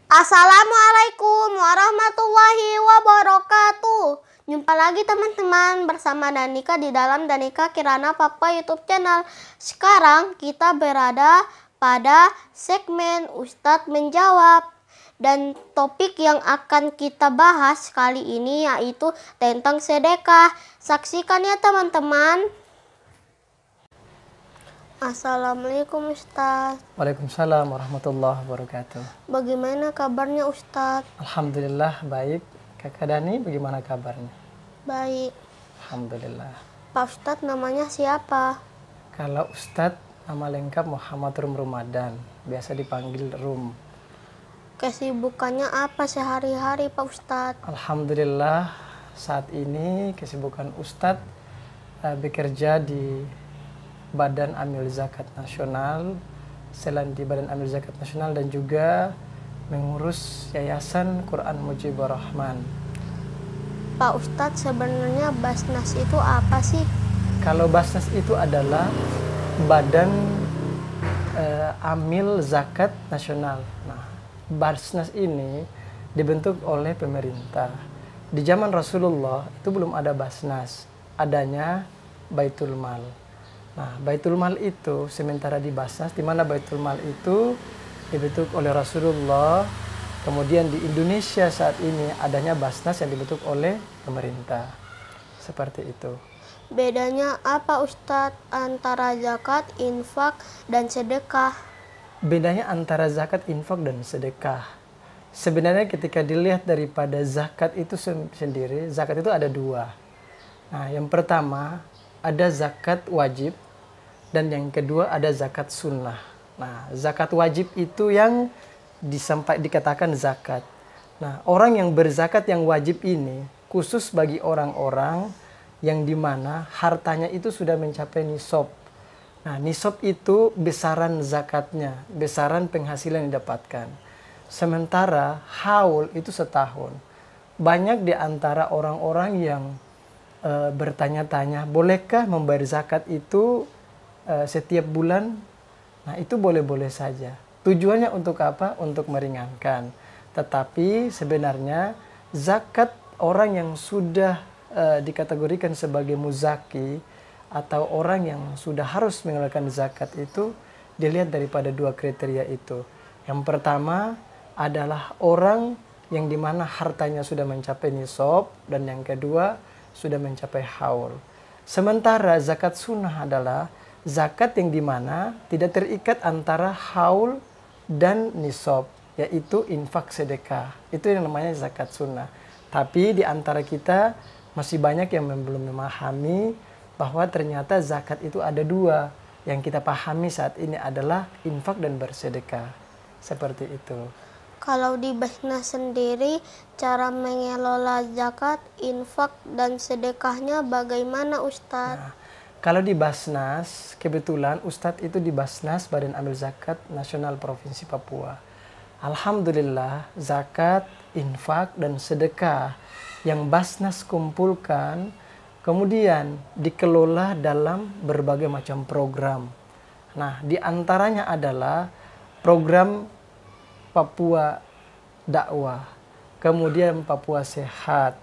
Assalamualaikum warahmatullahi wabarakatuh. Jumpa lagi teman-teman bersama Danika di dalam Danika Kirana Papa YouTube channel. Sekarang kita berada pada segmen Ustadz Menjawab. Dan topik yang akan kita bahas kali ini yaitu tentang sedekah. Saksikan ya teman-teman. Assalamualaikum Ustadz. Waalaikumsalam warahmatullahi wabarakatuh. Bagaimana kabarnya Ustadz? Alhamdulillah baik. Kakak Dani bagaimana kabarnya? Baik. Alhamdulillah. Pak Ustadz namanya siapa? Kalau Ustadz nama lengkap Muhammad Rum Ramadan, biasa dipanggil Rum. Kesibukannya apa sehari-hari Pak Ustadz? Alhamdulillah saat ini kesibukan Ustadz bekerja di Badan Amil Zakat Nasional, selain di Badan Amil Zakat Nasional dan juga mengurus Yayasan Quran Mujibur Rahman. Pak Ustadz, sebenarnya Basnas itu apa sih? Kalau Basnas itu adalah Badan Amil Zakat Nasional. Nah, Basnas ini dibentuk oleh pemerintah. Di zaman Rasulullah itu belum ada Basnas, adanya Baitul Mal. Nah, Baitul Mal itu sementara di Basnas, di mana Baitul Mal itu dibentuk oleh Rasulullah. Kemudian di Indonesia saat ini adanya Basnas yang dibentuk oleh pemerintah. Seperti itu. Bedanya apa Ustadz antara zakat, infak, dan sedekah? Bedanya antara zakat, infak, dan sedekah. Sebenarnya ketika dilihat daripada zakat itu sendiri, zakat itu ada dua. Nah, yang pertama ada zakat wajib dan yang kedua ada zakat sunnah. Nah, zakat wajib itu yang dikatakan zakat. Nah, orang yang berzakat yang wajib ini khusus bagi orang-orang yang dimana hartanya itu sudah mencapai nisab. Nah, nisab itu besaran zakatnya, besaran penghasilan yang didapatkan. Sementara haul itu setahun. Banyak di antara orang-orang yang bertanya-tanya, bolehkah membayar zakat itu setiap bulan? Nah, itu boleh-boleh saja. Tujuannya untuk apa? Untuk meringankan. Tetapi sebenarnya zakat orang yang sudah dikategorikan sebagai muzaki atau orang yang sudah harus mengeluarkan zakat itu dilihat daripada dua kriteria itu. Yang pertama adalah orang yang dimana hartanya sudah mencapai nisab dan yang kedua sudah mencapai haul. Sementara zakat sunnah adalah zakat yang dimana tidak terikat antara haul dan nisab, yaitu infak sedekah. Itu yang namanya zakat sunnah. Tapi di antara kita masih banyak yang belum memahami bahwa ternyata zakat itu ada dua. Yang kita pahami saat ini adalah infak dan bersedekah. Seperti itu. Kalau di Basnas sendiri, cara mengelola zakat, infak, dan sedekahnya bagaimana Ustadz? Nah, kalau di Basnas, kebetulan Ustadz itu di Basnas Badan Amil Zakat Nasional Provinsi Papua. Alhamdulillah, zakat, infak, dan sedekah yang Basnas kumpulkan kemudian dikelola dalam berbagai macam program. Nah, di antaranya adalah program Papua Dakwah, kemudian Papua Sehat.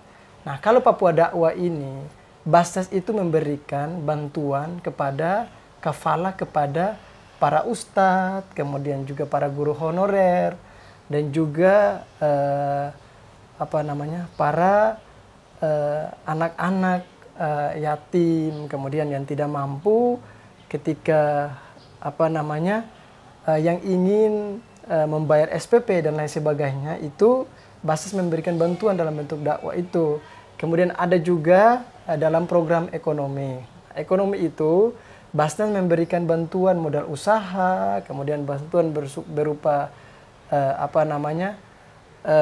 Nah, kalau Papua Dakwah ini, Basnas itu memberikan bantuan kepada kafalah kepada para ustadz, kemudian juga para guru honorer, dan juga para anak-anak yatim, kemudian yang tidak mampu ketika yang ingin membayar SPP dan lain sebagainya, itu Basnas memberikan bantuan dalam bentuk dakwah itu. Kemudian ada juga dalam program ekonomi. Ekonomi itu Basnas memberikan bantuan modal usaha, kemudian bantuan berupa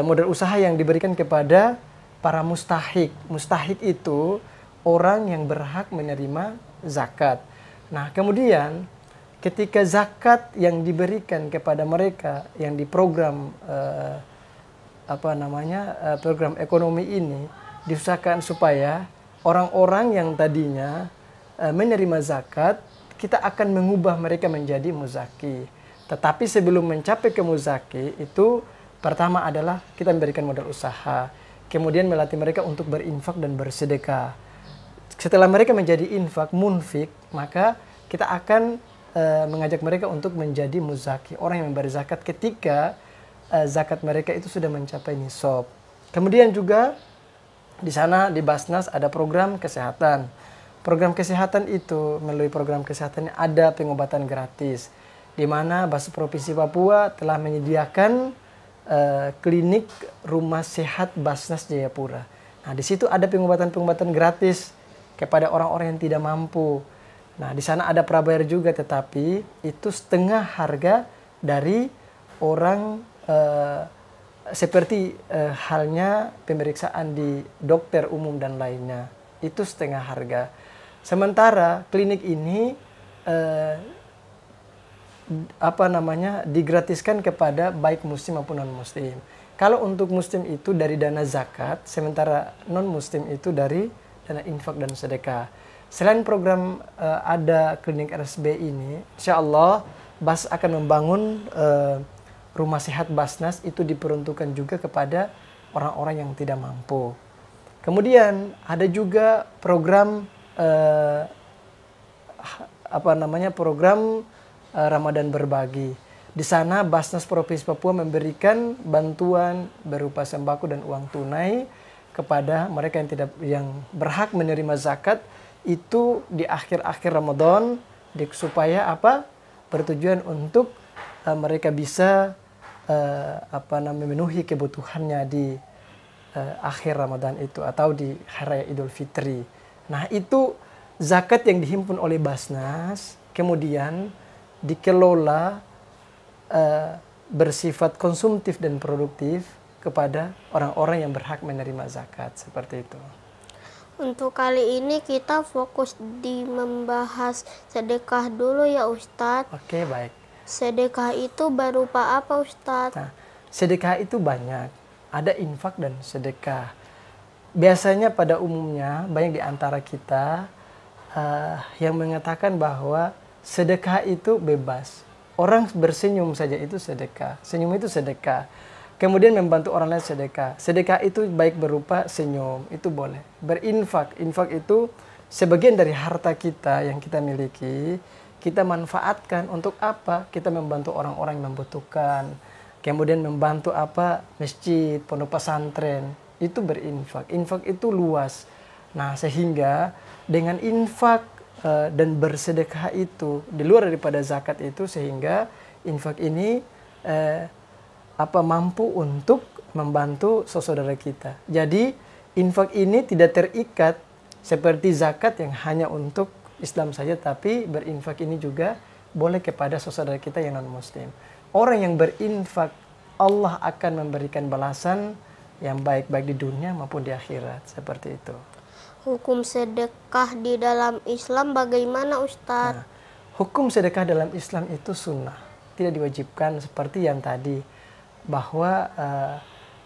modal usaha yang diberikan kepada para mustahik. Mustahik itu orang yang berhak menerima zakat. Nah, kemudian ketika zakat yang diberikan kepada mereka yang di program program ekonomi ini diusahakan supaya orang-orang yang tadinya menerima zakat, kita akan mengubah mereka menjadi muzaki. Tetapi sebelum mencapai ke muzaki itu Pertama adalah kita memberikan modal usaha, kemudian melatih mereka untuk berinfak dan bersedekah. Setelah mereka menjadi infak, munfik, maka kita akan mengajak mereka untuk menjadi muzaki, orang yang memberi zakat ketika zakat mereka itu sudah mencapai nisab. Kemudian juga di sana di Basnas ada program kesehatan. Program kesehatan itu, melalui program kesehatan ada pengobatan gratis, di mana Basnas Provinsi Papua telah menyediakan klinik rumah sehat Basnas Jayapura. Nah, di situ ada pengobatan-pengobatan gratis kepada orang-orang yang tidak mampu. Nah, di sana ada prabayar juga, tetapi itu setengah harga dari orang seperti halnya pemeriksaan di dokter umum dan lainnya. Itu setengah harga. Sementara klinik ini digratiskan kepada baik muslim maupun non muslim. Kalau untuk muslim itu dari dana zakat, sementara non muslim itu dari dana infak dan sedekah. Selain program ada klinik RSB ini, insya Allah Bas akan membangun rumah sehat Basnas itu diperuntukkan juga kepada orang-orang yang tidak mampu. Kemudian ada juga program program Ramadan berbagi. Di sana Basnas Provinsi Papua memberikan bantuan berupa sembako dan uang tunai kepada mereka yang berhak menerima zakat itu di akhir-akhir Ramadan supaya bertujuan untuk mereka bisa memenuhi kebutuhannya di akhir Ramadan itu atau di hari raya Idul Fitri. Nah, itu zakat yang dihimpun oleh Basnas kemudian dikelola bersifat konsumtif dan produktif kepada orang-orang yang berhak menerima zakat, seperti itu. Untuk kali ini kita fokus di membahas sedekah dulu ya Ustadz. Oke, baik. Sedekah itu berupa apa Ustadz? Nah, sedekah itu banyak. Ada infak dan sedekah. Biasanya pada umumnya banyak di antara kita yang mengatakan bahwa sedekah itu bebas. Orang bersenyum saja itu sedekah. Senyum itu sedekah. Kemudian membantu orang lain sedekah. Sedekah itu baik berupa senyum, itu boleh. Berinfak, infak itu sebagian dari harta kita yang kita miliki, kita manfaatkan untuk apa? Kita membantu orang-orang yang membutuhkan. Kemudian membantu masjid, pondok pesantren, itu berinfak. Infak itu luas. Nah, sehingga dengan infak dan bersedekah itu di luar daripada zakat itu, sehingga infak ini mampu untuk membantu saudara kita. Jadi infak ini tidak terikat seperti zakat yang hanya untuk Islam saja, tapi berinfak ini juga boleh kepada saudara kita yang non muslim. Orang yang berinfak, Allah akan memberikan balasan yang baik-baik di dunia maupun di akhirat, seperti itu. Hukum sedekah di dalam Islam bagaimana Ustadz? Nah, hukum sedekah dalam Islam itu sunnah, tidak diwajibkan seperti yang tadi, bahwa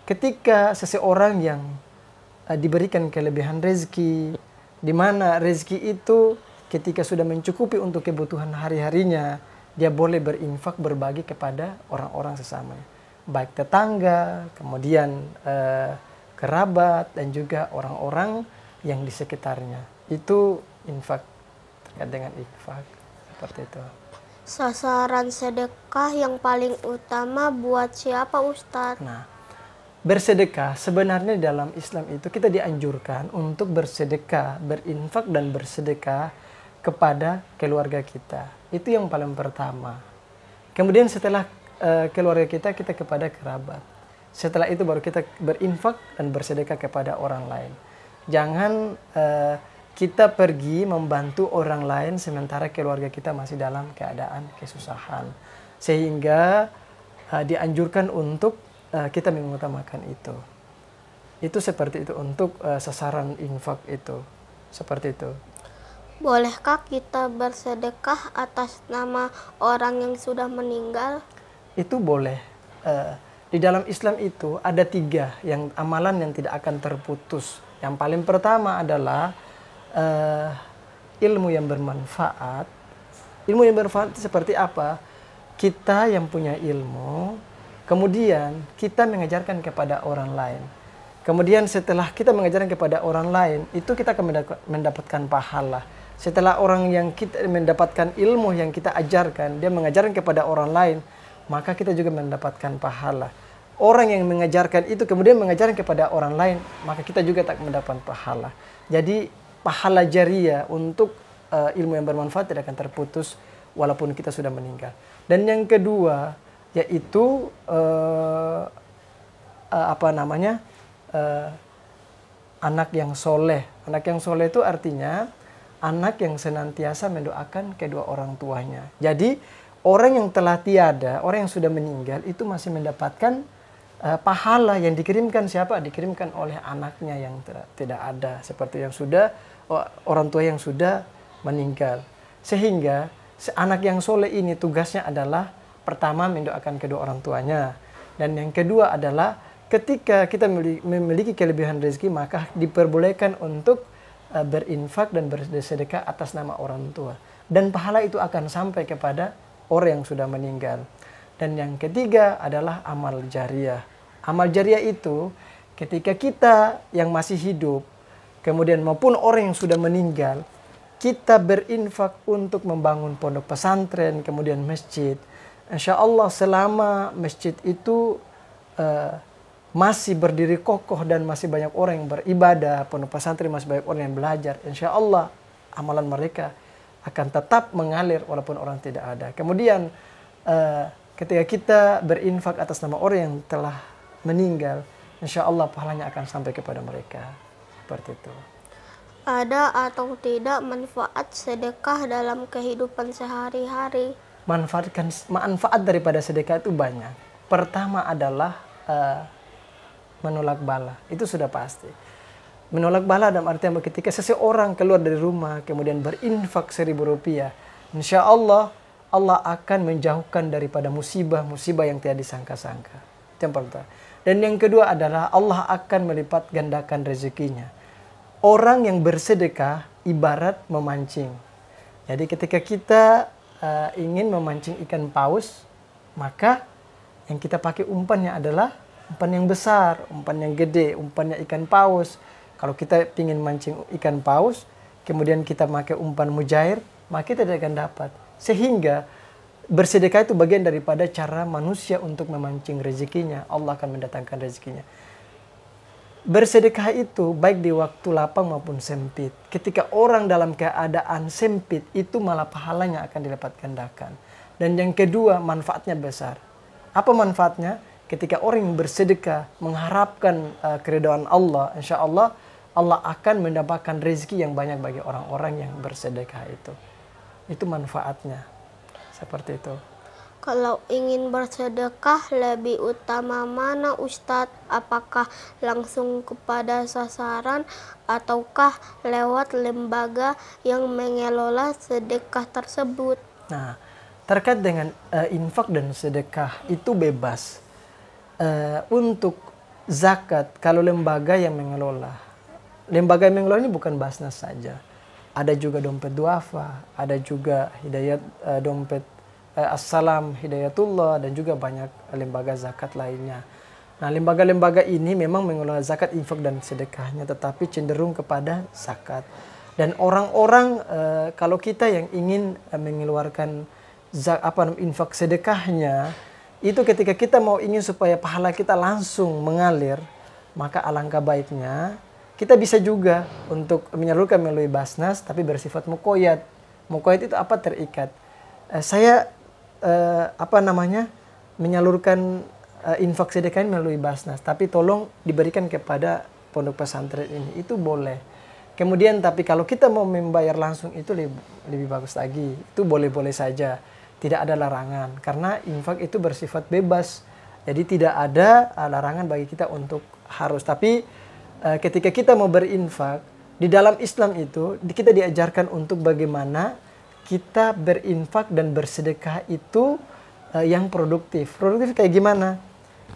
ketika seseorang yang diberikan kelebihan rezeki, di mana rezeki itu ketika sudah mencukupi untuk kebutuhan hari-harinya, dia boleh berinfak berbagi kepada orang-orang sesamanya, baik tetangga, kemudian kerabat, dan juga orang-orang yang di sekitarnya. Itu infak, terkait dengan infak, seperti itu. Sasaran sedekah yang paling utama buat siapa Ustadz? Nah, bersedekah sebenarnya dalam Islam itu kita dianjurkan untuk bersedekah, berinfak dan bersedekah kepada keluarga kita. Itu yang paling pertama. Kemudian setelah keluarga kita kepada kerabat. Setelah itu baru kita berinfak dan bersedekah kepada orang lain. Jangan kita pergi membantu orang lain sementara keluarga kita masih dalam keadaan kesusahan. Sehingga dianjurkan untuk kita mengutamakan itu. Itu seperti itu untuk sasaran infak itu. Seperti itu. Bolehkah kita bersedekah atas nama orang yang sudah meninggal? Itu boleh. Di dalam Islam itu ada 3 yang amalan yang tidak akan terputus. Yang paling pertama adalah ilmu yang bermanfaat. Ilmu yang bermanfaat seperti apa? Kita yang punya ilmu, kemudian kita mengajarkan kepada orang lain. Kemudian setelah kita mengajarkan kepada orang lain, itu kita akan mendapatkan pahala. Setelah orang yang kita mendapatkan ilmu yang kita ajarkan, dia mengajarkan kepada orang lain, maka kita juga mendapatkan pahala. Orang yang mengajarkan itu kemudian mengajarkan kepada orang lain, maka kita juga tak mendapatkan pahala. Jadi pahala jariah untuk ilmu yang bermanfaat tidak akan terputus walaupun kita sudah meninggal. Dan yang kedua yaitu anak yang soleh. Anak yang soleh itu artinya anak yang senantiasa mendoakan kedua orang tuanya. Jadi orang yang telah tiada, orang yang sudah meninggal itu masih mendapatkan pahala yang dikirimkan siapa? Dikirimkan oleh anaknya yang tidak ada. Seperti yang sudah, orang tua yang sudah meninggal. Sehingga anak yang soleh ini tugasnya adalah pertama mendoakan kedua orang tuanya. Dan yang kedua adalah ketika kita memiliki kelebihan rezeki, maka diperbolehkan untuk berinfak dan bersedekah atas nama orang tua. Dan pahala itu akan sampai kepada orang yang sudah meninggal. Dan yang ketiga adalah amal jariah. Amal jariah itu ketika kita yang masih hidup, kemudian maupun orang yang sudah meninggal, kita berinfak untuk membangun pondok pesantren, kemudian masjid. Insya Allah selama masjid itu masih berdiri kokoh dan masih banyak orang yang beribadah, pondok pesantren masih banyak orang yang belajar, insya Allah amalan mereka akan tetap mengalir walaupun orang tidak ada. Kemudian ketika kita berinfak atas nama orang yang telah meninggal, insya Allah pahalanya akan sampai kepada mereka. Seperti itu. Ada atau tidak manfaat sedekah dalam kehidupan sehari-hari? Manfaat daripada sedekah itu banyak. Pertama adalah menolak bala, itu sudah pasti. Menolak bala dalam artian ketika seseorang keluar dari rumah kemudian berinfak 1.000 rupiah, insya Allah Allah akan menjauhkan daripada musibah-musibah yang tidak disangka-sangka. Itu yang pertama. Dan yang kedua adalah Allah akan melipat gandakan rezekinya. Orang yang bersedekah ibarat memancing. Jadi ketika kita ingin memancing ikan paus, maka yang kita pakai umpannya adalah umpan yang besar, umpan yang gede, umpannya ikan paus. Kalau kita ingin mancing ikan paus, kemudian kita pakai umpan mujair, maka kita tidak akan dapat. Sehingga bersedekah itu bagian daripada cara manusia untuk memancing rezekinya. Allah akan mendatangkan rezekinya. Bersedekah itu baik di waktu lapang maupun sempit. Ketika orang dalam keadaan sempit, itu malah pahalanya akan dilipat gandakan. Dan yang kedua, manfaatnya besar. Apa manfaatnya? Ketika orang yang bersedekah mengharapkan keridhaan Allah, insya Allah Allah akan mendapatkan rezeki yang banyak bagi orang-orang yang bersedekah itu. Itu manfaatnya. Seperti itu. Kalau ingin bersedekah lebih utama mana Ustadz? Apakah langsung kepada sasaran ataukah lewat lembaga yang mengelola sedekah tersebut? Nah, terkait dengan infak dan sedekah itu bebas. Untuk zakat, kalau lembaga yang mengelola. Lembaga yang mengelola ini bukan Basnas saja. Ada juga dompet duafa, ada juga hidayat dompet Assalam, Hidayatullah, dan juga banyak lembaga zakat lainnya. Nah, lembaga-lembaga ini memang mengelola zakat, infak, dan sedekahnya, tetapi cenderung kepada zakat. Dan orang-orang, kalau kita yang ingin mengeluarkan infak sedekahnya, itu ketika kita mau ingin supaya pahala kita langsung mengalir, maka alangkah baiknya kita bisa juga untuk menyalurkan melalui Basnas, tapi bersifat muqayyad. Muqayyad itu apa? Terikat. Saya menyalurkan infak sedekah melalui Basnas, tapi tolong diberikan kepada pondok pesantren ini, itu boleh. Kemudian tapi kalau kita mau membayar langsung itu lebih bagus lagi, itu boleh-boleh saja, tidak ada larangan karena infak itu bersifat bebas, jadi tidak ada larangan bagi kita untuk harus. Tapi ketika kita mau berinfak di dalam Islam itu kita diajarkan untuk bagaimana kita berinfak dan bersedekah itu yang produktif. Produktif kayak gimana?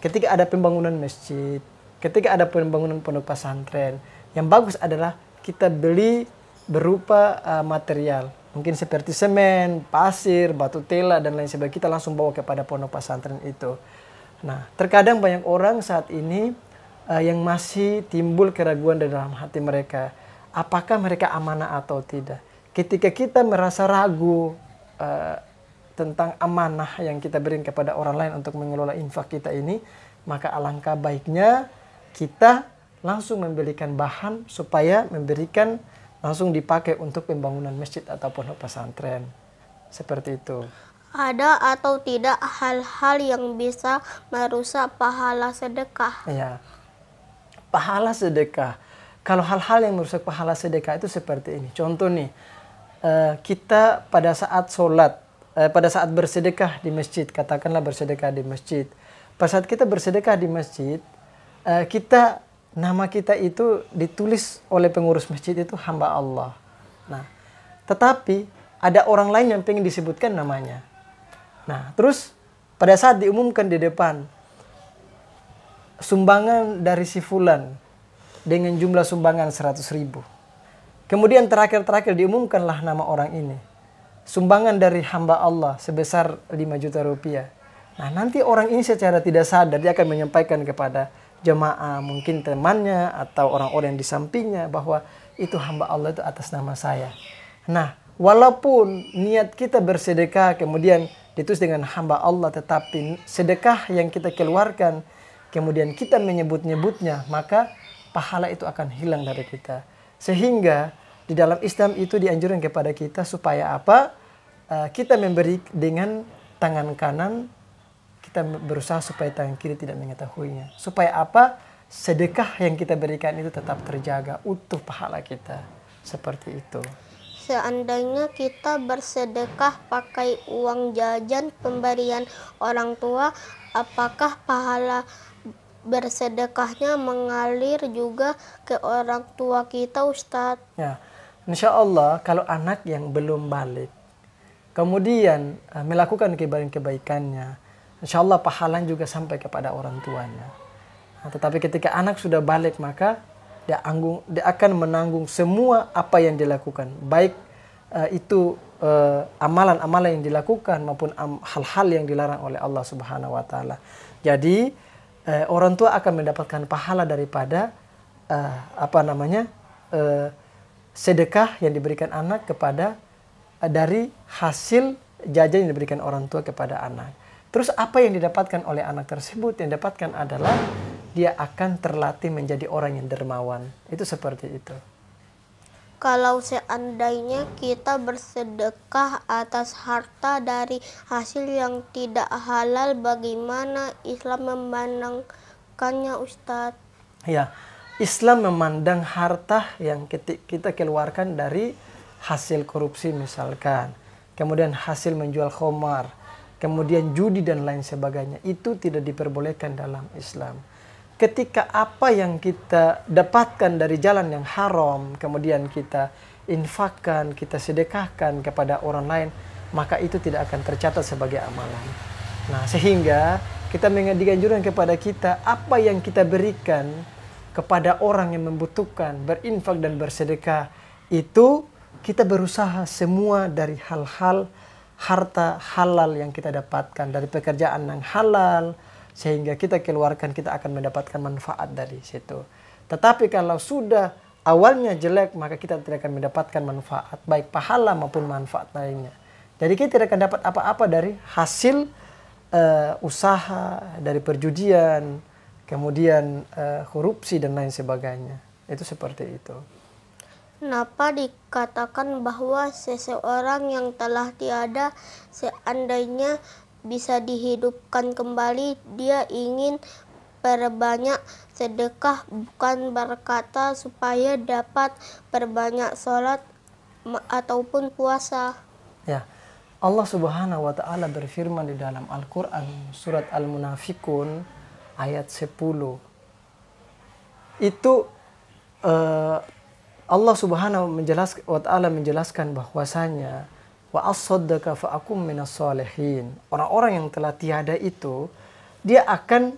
Ketika ada pembangunan masjid, ketika ada pembangunan pondok pesantren, yang bagus adalah kita beli berupa material. Mungkin seperti semen, pasir, batu tela, dan lain sebagainya. Kita langsung bawa kepada pondok pesantren itu. Nah, terkadang banyak orang saat ini yang masih timbul keraguan di dalam hati mereka. Apakah mereka amanah atau tidak? Ketika kita merasa ragu tentang amanah yang kita berikan kepada orang lain untuk mengelola infak kita ini, maka alangkah baiknya kita langsung memberikan bahan supaya memberikan langsung dipakai untuk pembangunan masjid ataupun pesantren. Seperti itu. Ada atau tidak hal-hal yang bisa merusak pahala sedekah? Ya, pahala sedekah. Kalau hal-hal yang merusak pahala sedekah itu seperti ini. Contoh nih, kita pada saat sholat, pada saat bersedekah di masjid, katakanlah bersedekah di masjid. Pada saat kita bersedekah di masjid, nama kita itu ditulis oleh pengurus masjid itu hamba Allah. Nah, tetapi ada orang lain yang pengen disebutkan namanya. Nah, terus pada saat diumumkan di depan, sumbangan dari si fulan dengan jumlah sumbangan 100.000. Kemudian terakhir diumumkanlah nama orang ini. Sumbangan dari hamba Allah sebesar 5 juta rupiah. Nah, nanti orang ini secara tidak sadar dia akan menyampaikan kepada jemaah, mungkin temannya atau orang-orang yang di sampingnya bahwa itu hamba Allah itu atas nama saya. Nah, walaupun niat kita bersedekah kemudian ditulis dengan hamba Allah, tetapi sedekah yang kita keluarkan kemudian kita menyebut-nyebutnya, maka pahala itu akan hilang dari kita. Sehingga di dalam Islam itu dianjurkan kepada kita supaya apa? Kita memberi dengan tangan kanan, kita berusaha supaya tangan kiri tidak mengetahuinya. Supaya apa? Sedekah yang kita berikan itu tetap terjaga utuh pahala kita. Seperti itu. Seandainya kita bersedekah pakai uang jajan pemberian orang tua, apakah pahala bersedekahnya mengalir juga ke orang tua kita, Ustadz? Ya, insya Allah kalau anak yang belum balik, kemudian melakukan kebaikan-kebaikannya, insya Allah pahala juga sampai kepada orang tuanya. Nah, tetapi ketika anak sudah balik, maka dia akan menanggung semua apa yang dilakukan, baik itu amalan-amalan yang dilakukan maupun hal-hal yang dilarang oleh Allah Subhanahu wa taala. Jadi orang tua akan mendapatkan pahala daripada sedekah yang diberikan anak kepada dari hasil jajan yang diberikan orang tua kepada anak. Terus apa yang didapatkan oleh anak tersebut? Yang didapatkan adalah dia akan terlatih menjadi orang yang dermawan. Itu seperti itu. Kalau seandainya kita bersedekah atas harta dari hasil yang tidak halal, bagaimana Islam memandangkannya, Ustadz? Ya, Islam memandang harta yang kita keluarkan dari hasil korupsi misalkan, kemudian hasil menjual khamar, kemudian judi dan lain sebagainya, itu tidak diperbolehkan dalam Islam. Ketika apa yang kita dapatkan dari jalan yang haram, kemudian kita infakkan, kita sedekahkan kepada orang lain, maka itu tidak akan tercatat sebagai amalan. Nah, sehingga kita dianjurkan kepada kita, apa yang kita berikan kepada orang yang membutuhkan, berinfak dan bersedekah, itu kita berusaha semua dari hal-hal harta halal yang kita dapatkan, dari pekerjaan yang halal, sehingga kita keluarkan, kita akan mendapatkan manfaat dari situ. Tetapi kalau sudah awalnya jelek, maka kita tidak akan mendapatkan manfaat, baik pahala maupun manfaat lainnya. Jadi kita tidak akan dapat apa-apa dari hasil usaha, dari perjudian, kemudian korupsi dan lain sebagainya. Itu seperti itu. Kenapa dikatakan bahwa seseorang yang telah tiada, seandainya bisa dihidupkan kembali, dia ingin perbanyak sedekah, bukan berkata supaya dapat perbanyak sholat ataupun puasa? Ya, Allah Subhanahu wa taala berfirman di dalam Al-Qur'an surat Al-Munafikun ayat 10. Itu Allah Subhanahu wa taala menjelaskan bahwasanya wa as-saddaqa fa akum minas sholihin. Orang-orang yang telah tiada itu, dia akan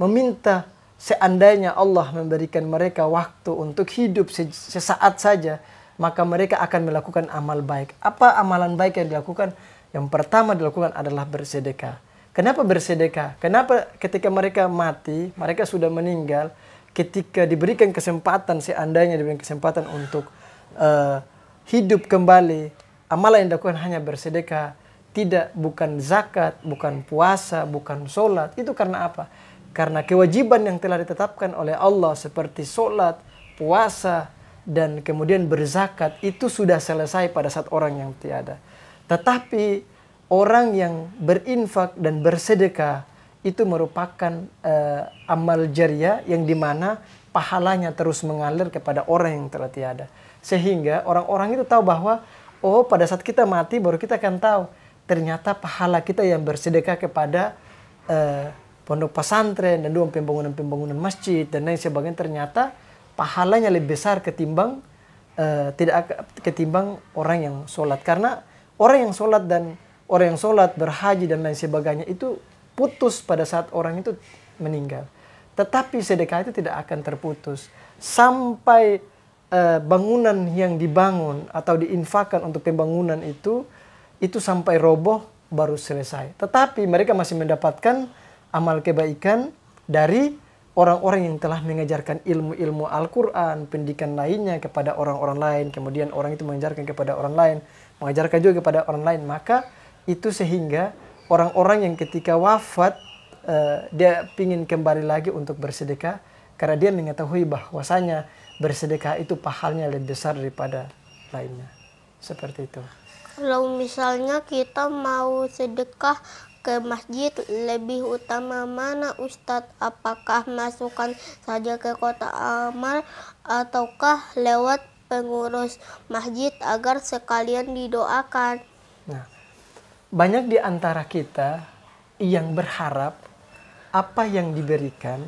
meminta seandainya Allah memberikan mereka waktu untuk hidup sesaat saja, maka mereka akan melakukan amal baik. Apa amalan baik yang dilakukan? Yang pertama dilakukan adalah bersedekah. Kenapa bersedekah? Kenapa ketika mereka mati, mereka sudah meninggal, ketika diberikan kesempatan, seandainya diberikan kesempatan untuk hidup kembali, amalan yang dilakukan hanya bersedekah, bukan zakat, bukan puasa, bukan sholat. Itu karena apa? Karena kewajiban yang telah ditetapkan oleh Allah seperti sholat, puasa, dan kemudian berzakat itu sudah selesai pada saat orang yang tiada. Tetapi orang yang berinfak dan bersedekah itu merupakan amal jariah yang dimana pahalanya terus mengalir kepada orang yang telah tiada. Sehingga orang-orang itu tahu bahwa pada saat kita mati baru kita akan tahu ternyata pahala kita yang bersedekah kepada pondok pesantren dan juga pembangunan masjid dan lain sebagainya, ternyata pahalanya lebih besar ketimbang ketimbang orang yang sholat. Karena orang yang sholat berhaji dan lain sebagainya itu putus pada saat orang itu meninggal. Tetapi sedekah itu tidak akan terputus sampai bangunan yang dibangun atau diinfakkan untuk pembangunan itu sampai roboh baru selesai. Tetapi mereka masih mendapatkan amal kebaikan dari orang-orang yang telah mengajarkan ilmu-ilmu Al-Quran, pendidikan lainnya kepada orang-orang lain. Kemudian orang itu mengajarkan kepada orang lain, mengajarkan juga kepada orang lain. Maka itu sehingga orang-orang yang ketika wafat, dia ingin kembali lagi untuk bersedekah. Karena dia mengetahui bahwasanya bersedekah itu pahalnya lebih besar daripada lainnya. Seperti itu. Kalau misalnya kita mau sedekah ke masjid, lebih utama mana Ustadz? Apakah masukkan saja ke kotak amal ataukah lewat pengurus masjid agar sekalian didoakan? Nah, banyak di antara kita yang berharap apa yang diberikan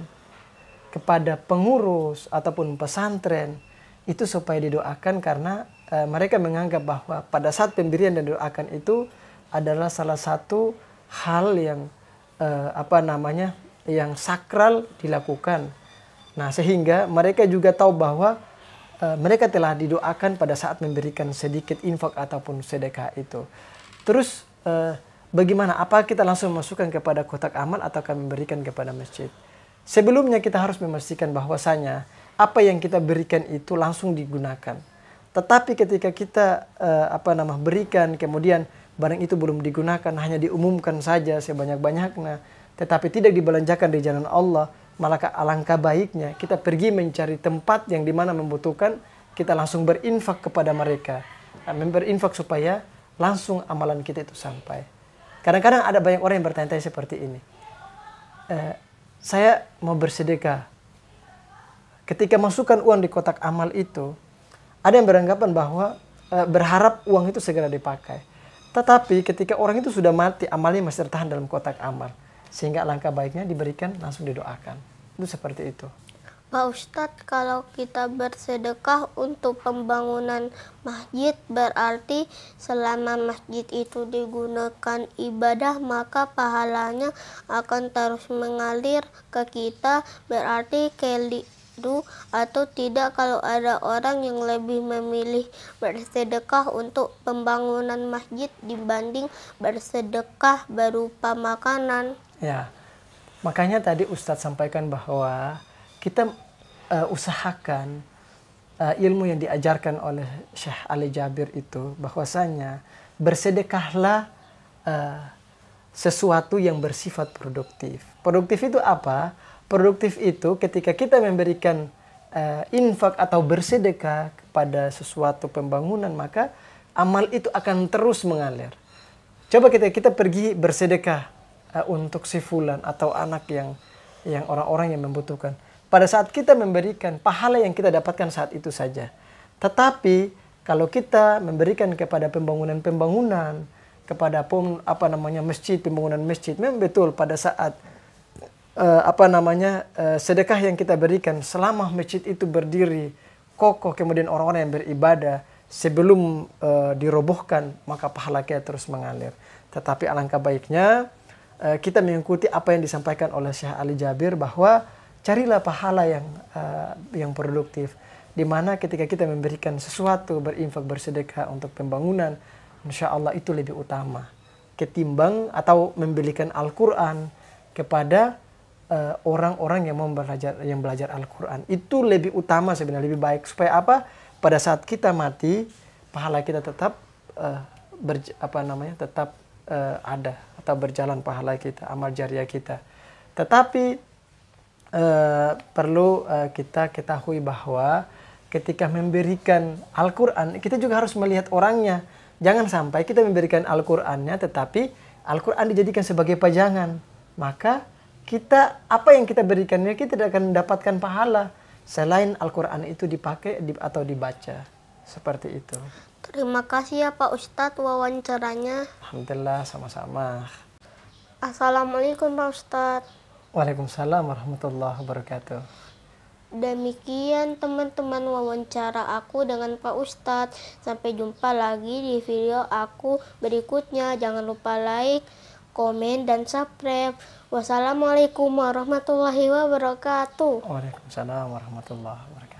kepada pengurus ataupun pesantren itu supaya didoakan, karena mereka menganggap bahwa pada saat pemberian dan doakan itu adalah salah satu hal yang yang sakral dilakukan. Nah, sehingga mereka juga tahu bahwa mereka telah didoakan pada saat memberikan sedikit infak ataupun sedekah itu. Terus bagaimana? Apa kita langsung masukkan kepada kotak amal atau kami memberikan kepada masjid? Sebelumnya kita harus memastikan bahwasanya apa yang kita berikan itu langsung digunakan. Tetapi ketika kita berikan, kemudian barang itu belum digunakan, hanya diumumkan saja sebanyak-banyaknya, tetapi tidak dibelanjakan di jalan Allah, maka alangkah baiknya kita pergi mencari tempat yang dimana membutuhkan, kita langsung berinfak kepada mereka. Berinfak supaya langsung amalan kita itu sampai. Kadang-kadang ada banyak orang yang bertanya-tanya seperti ini. Saya mau bersedekah. Ketika masukkan uang di kotak amal itu, ada yang beranggapan bahwa berharap uang itu segera dipakai. Tetapi ketika orang itu sudah mati, amalnya masih tertahan dalam kotak amal. Sehingga alangkah baiknya diberikan, langsung didoakan. Itu seperti itu. Pak Ustadz, kalau kita bersedekah untuk pembangunan masjid, berarti selama masjid itu digunakan ibadah, maka pahalanya akan terus mengalir ke kita. Berarti atau tidak kalau ada orang yang lebih memilih bersedekah untuk pembangunan masjid dibanding bersedekah berupa makanan. Ya, makanya tadi Ustadz sampaikan bahwa kita usahakan ilmu yang diajarkan oleh Syekh Ali Jabir itu, bahwasanya bersedekahlah sesuatu yang bersifat produktif. Produktif itu apa? Produktif itu ketika kita memberikan infak atau bersedekah kepada sesuatu pembangunan, maka amal itu akan terus mengalir. Coba kita pergi bersedekah untuk si fulan atau anak yang orang-orang yang membutuhkan. Pada saat kita memberikan, pahala yang kita dapatkan saat itu saja. Tetapi kalau kita memberikan kepada pembangunan, kepada masjid, pembangunan masjid, memang betul pada saat sedekah yang kita berikan selama masjid itu berdiri kokoh, kemudian orang-orang yang beribadah sebelum dirobohkan, maka pahala kita terus mengalir. Tetapi alangkah baiknya kita mengikuti apa yang disampaikan oleh Syekh Ali Jabir, bahwa carilah pahala yang produktif, di mana ketika kita memberikan sesuatu, berinfak, bersedekah untuk pembangunan, insya Allah itu lebih utama. ketimbang atau memberikan Al-Quran kepada orang-orang yang belajar Al-Quran. Itu lebih utama sebenarnya, lebih baik. Supaya apa? Pada saat kita mati, pahala kita tetap ada atau berjalan pahala kita, amal jariah kita. Tetapi perlu kita ketahui bahwa ketika memberikan Al-Quran, kita juga harus melihat orangnya. Jangan sampai kita memberikan Al-Qurannya, tetapi Al-Quran dijadikan sebagai pajangan. Maka apa yang kita berikannya, kita tidak akan mendapatkan pahala selain Al-Quran itu dipakai atau dibaca. Seperti itu. Terima kasih ya Pak Ustadz wawancaranya. Alhamdulillah, sama-sama. Assalamualaikum Pak Ustadz. Waalaikumsalam warahmatullahi wabarakatuh. Demikian teman-teman wawancara aku dengan Pak Ustadz. Sampai jumpa lagi di video aku berikutnya. Jangan lupa like, komen, dan subscribe. Wassalamualaikum warahmatullahi wabarakatuh. Waalaikumsalam warahmatullahi wabarakatuh.